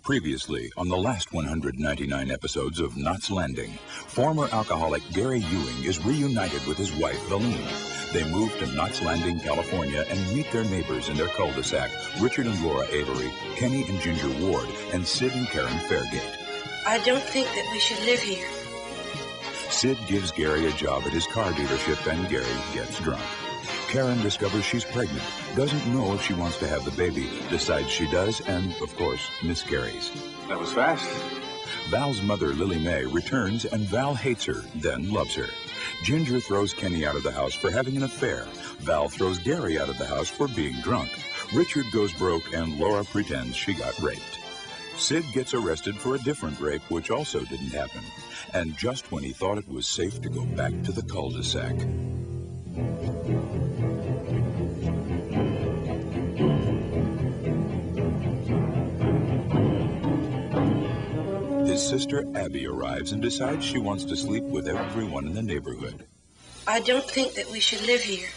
Previously, on the last 199 episodes of Knots Landing, former alcoholic Gary Ewing is reunited with his wife, Valine. They move to Knots Landing, California, and meet their neighbors in their cul-de-sac, Richard and Laura Avery, Kenny and Ginger Ward, and Sid and Karen Fairgate. I don't think that we should live here. Sid gives Gary a job at his car dealership, and Gary gets drunk. Karen discovers she's pregnant, doesn't know if she wants to have the baby, decides she does, and, of course, miscarries. That was fast. Val's mother, Lily Mae, returns, and Val hates her, then loves her. Ginger throws Kenny out of the house for having an affair. Val throws Gary out of the house for being drunk. Richard goes broke, and Laura pretends she got raped. Sid gets arrested for a different rape, which also didn't happen. And just when he thought it was safe to go back to the cul-de-sac. His sister Abby arrives and decides she wants to sleep with everyone in the neighborhood. I don't think that we should live here.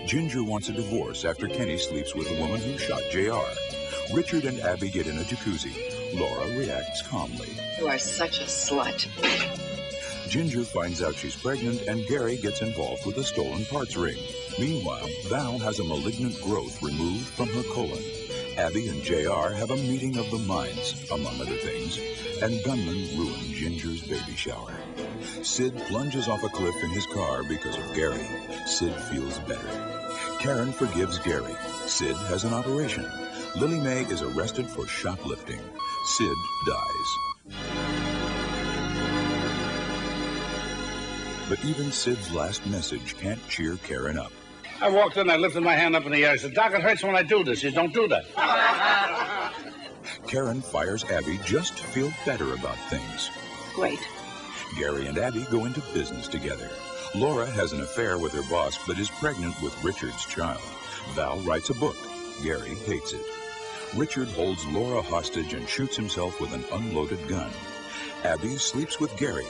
Ginger wants a divorce after Kenny sleeps with a woman who shot JR. Richard and Abby get in a jacuzzi. Laura reacts calmly. You are such a slut. Ginger finds out she's pregnant, and Gary gets involved with a stolen parts ring. Meanwhile, Val has a malignant growth removed from her colon. Abby and JR have a meeting of the minds, among other things, and gunmen ruin Ginger's baby shower. Sid plunges off a cliff in his car because of Gary. Sid feels better. Karen forgives Gary. Sid has an operation. Lily Mae is arrested for shoplifting. Sid dies. But even Sid's last message can't cheer Karen up. I walked in, I lifted my hand up in the air. I said, Doc, it hurts when I do this. You don't do that. Karen fires Abby just to feel better about things. Great. Gary and Abby go into business together. Laura has an affair with her boss, but is pregnant with Richard's child. Val writes a book. Gary hates it. Richard holds Laura hostage and shoots himself with an unloaded gun. Abby sleeps with Gary,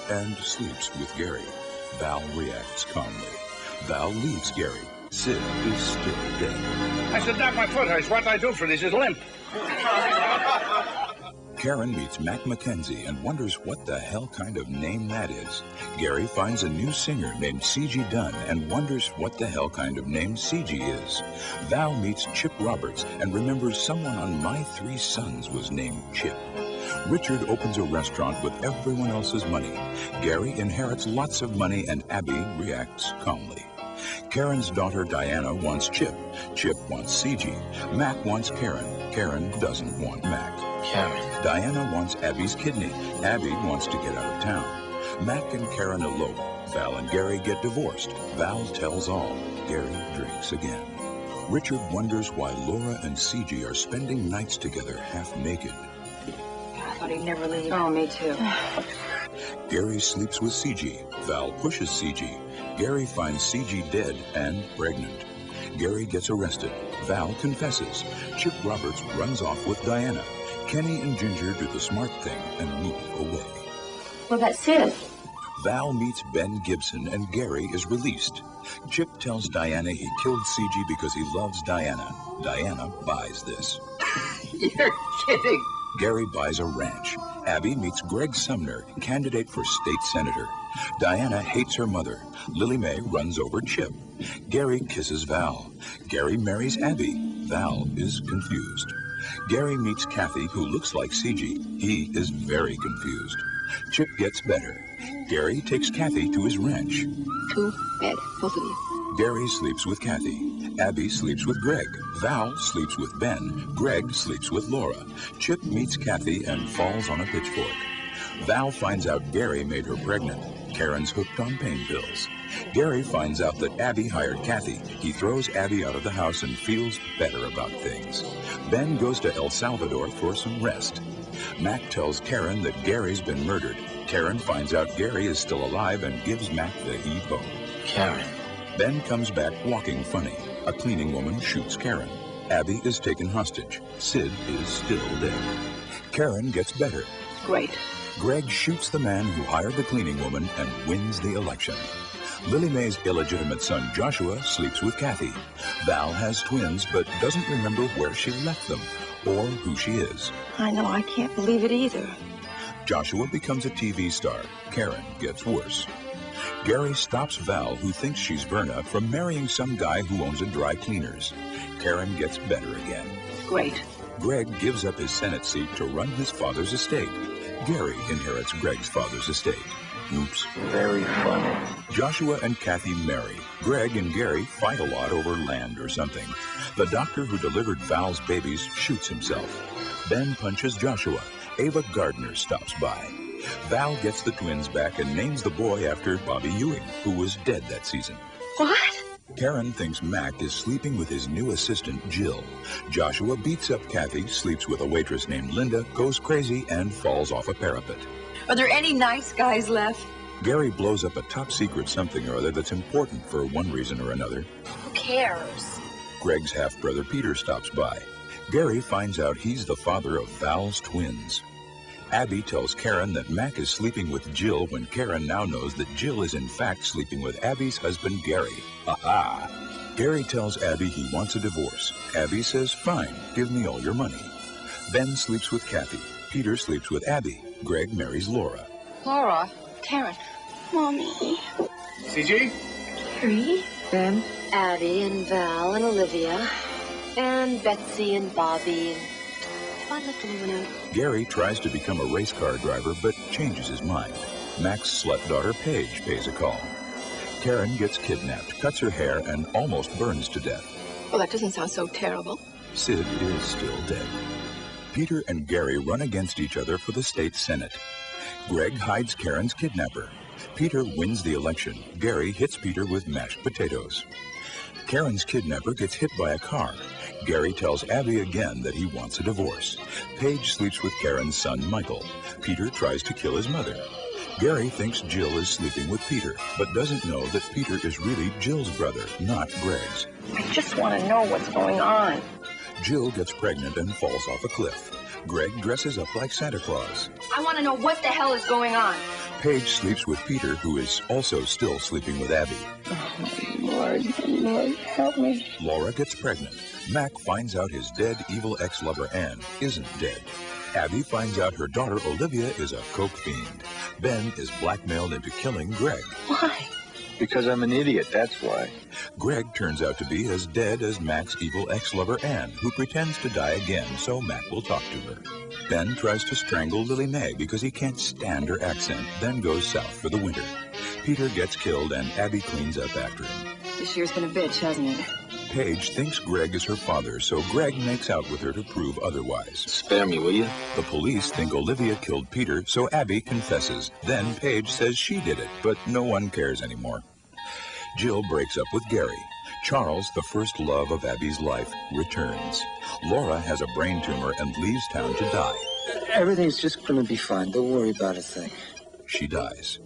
and sleeps with Gary. Val reacts calmly. Val leaves Gary. Sid is still dead. I said, Doc, my foot hurts. What do I do for this? It's limp. Karen meets Mac McKenzie and wonders what the hell kind of name that is. Gary finds a new singer named C.G. Dunn and wonders what the hell kind of name C.G. is. Val meets Chip Roberts and remembers someone on My Three Sons was named Chip. Richard opens a restaurant with everyone else's money. Gary inherits lots of money, and Abby reacts calmly. Karen's daughter Diana wants Chip. Chip wants C.G. Mac wants Karen. Karen doesn't want Mac. Karen. Diana wants Abby's kidney. Abby wants to get out of town. Mac and Karen elope. Val and Gary get divorced. Val tells all. Gary drinks again. Richard wonders why Laura and C.G. are spending nights together half naked. I thought he'd never leave. Oh, me too. Gary sleeps with C.G. Val pushes C.G. Gary finds C.G. dead and pregnant. Gary gets arrested. Val confesses. Chip Roberts runs off with Diana. Kenny and Ginger do the smart thing and move away. Well, that's it. Val meets Ben Gibson, and Gary is released. Chip tells Diana he killed C.G. because he loves Diana. Diana buys this. You're kidding. Gary buys a ranch. Abby meets Greg Sumner, candidate for state senator. Diana hates her mother. Lily Mae runs over Chip. Gary kisses Val. Gary marries Abby. Val is confused. Gary meets Kathy, who looks like C.G. He is very confused. Chip gets better. Gary takes Kathy to his ranch. Too bad, both of you. Gary sleeps with Kathy. Abby sleeps with Greg. Val sleeps with Ben. Greg sleeps with Laura. Chip meets Kathy and falls on a pitchfork. Val finds out Gary made her pregnant. Karen's hooked on pain pills. Gary finds out that Abby hired Kathy. He throws Abby out of the house and feels better about things. Ben goes to El Salvador for some rest. Mac tells Karen that Gary's been murdered. Karen finds out Gary is still alive and gives Mac the heave-ho. Karen. Ben comes back walking funny. A cleaning woman shoots Karen. Abby is taken hostage. Sid is still dead. Karen gets better. Great. Greg shoots the man who hired the cleaning woman and wins the election. Lily Mae's illegitimate son Joshua sleeps with Kathy. Val has twins but doesn't remember where she left them. or who she is. I know, I can't believe it either. Joshua becomes a TV star. Karen gets worse. Gary stops Val, who thinks she's Verna, from marrying some guy who owns a dry cleaners. Karen gets better again. Great. Greg gives up his Senate seat to run his father's estate. Gary inherits Greg's father's estate. Oops. Very funny. Joshua and Kathy marry. Greg and Gary fight a lot over land or something. The doctor who delivered Val's babies shoots himself. Ben punches Joshua. Ava Gardner stops by. Val gets the twins back and names the boy after Bobby Ewing, who was dead that season. What? Karen thinks Mac is sleeping with his new assistant, Jill. Joshua beats up Kathy, sleeps with a waitress named Linda, goes crazy, and falls off a parapet. Are there any nice guys left? Gary blows up a top-secret something or other that's important for one reason or another. Who cares? Greg's half-brother Peter stops by. Gary finds out he's the father of Val's twins. Abby tells Karen that Mac is sleeping with Jill when Karen now knows that Jill is in fact sleeping with Abby's husband, Gary. Ha-ha! Gary tells Abby he wants a divorce. Abby says, fine, give me all your money. Ben sleeps with Kathy. Peter sleeps with Abby. Greg marries Laura. Laura, Karen. Mommy. CG? Gary. Ben. Abby and Val and Olivia and Betsy and Bobby and I left anyone out. Gary tries to become a race car driver but changes his mind. Mac's slut daughter Paige pays a call. Karen gets kidnapped, cuts her hair, and almost burns to death. Well, that doesn't sound so terrible. Sid is still dead. Peter and Gary run against each other for the state senate. Greg hides Karen's kidnapper. Peter wins the election. Gary hits Peter with mashed potatoes. Karen's kidnapper gets hit by a car. Gary tells Abby again that he wants a divorce. Paige sleeps with Karen's son, Michael. Peter tries to kill his mother. Gary thinks Jill is sleeping with Peter, but doesn't know that Peter is really Jill's brother, not Greg's. I just want to know what's going on. Jill gets pregnant and falls off a cliff. Greg dresses up like Santa Claus. I want to know what the hell is going on. Paige sleeps with Peter, who is also still sleeping with Abby. Lord, help me. Laura gets pregnant. Mac finds out his dead evil ex-lover Anne isn't dead. Abby finds out her daughter Olivia is a coke fiend. Ben is blackmailed into killing Greg. Why? Because I'm an idiot, that's why. Greg turns out to be as dead as Mac's evil ex-lover Anne, who pretends to die again so Mac will talk to her. Ben tries to strangle Lily Mae because he can't stand her accent, then goes south for the winter. Peter gets killed and Abby cleans up after him. This year's been a bitch, hasn't it? Paige thinks Greg is her father, so Greg makes out with her to prove otherwise. Spare me, will you? The police think Olivia killed Peter, so Abby confesses. Then Paige says she did it, but no one cares anymore. Jill breaks up with Gary. Charles, the first love of Abby's life, returns. Laura has a brain tumor and leaves town to die. Everything's just gonna be fine. Don't worry about a thing. She dies.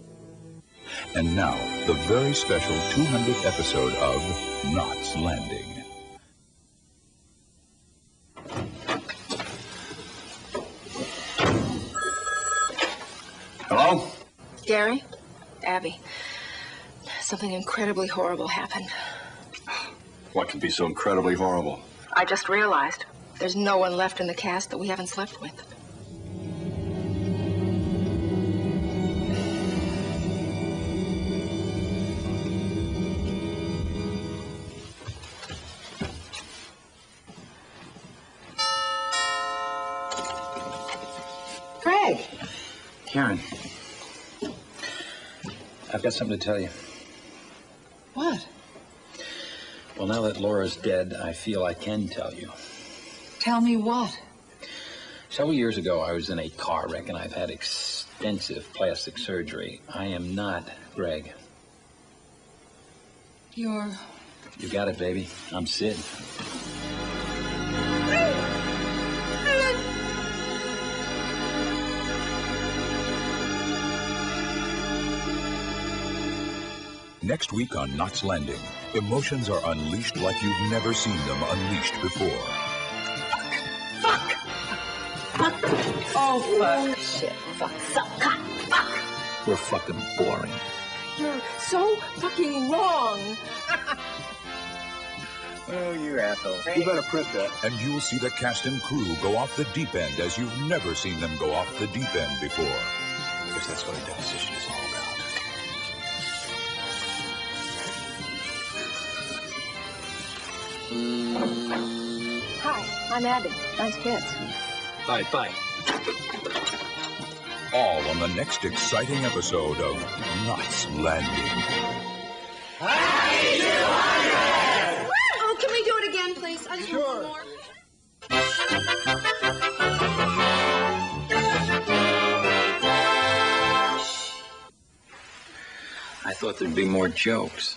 And now, the very special 200th episode of Knots Landing. Hello? Gary? Abby. Something incredibly horrible happened. What could be so incredibly horrible? I just realized there's no one left in the cast that we haven't slept with. Greg! Karen, I've got something to tell you. What? Well, now that Laura's dead, I feel I can tell you. Tell me what? Several years ago, I was in a car wreck, and I've had extensive plastic surgery. I am not Greg. You're... You got it, baby. I'm Sid. Next week on Knots Landing, emotions are unleashed like you've never seen them unleashed before. Fuck! Oh, fuck. Shit. Fuck. Suck. Cock. Fuck. We're fucking boring. You're so fucking wrong. Oh, you asshole. You better print that. And you'll see the cast and crew go off the deep end as you've never seen them go off the deep end before. Because that's what a deposition is all about. Hi, I'm Abby. Nice kids. Bye. All on the next exciting episode of Knots Landing. Oh, can we do it again, please? I just want one more. I thought there'd be more jokes.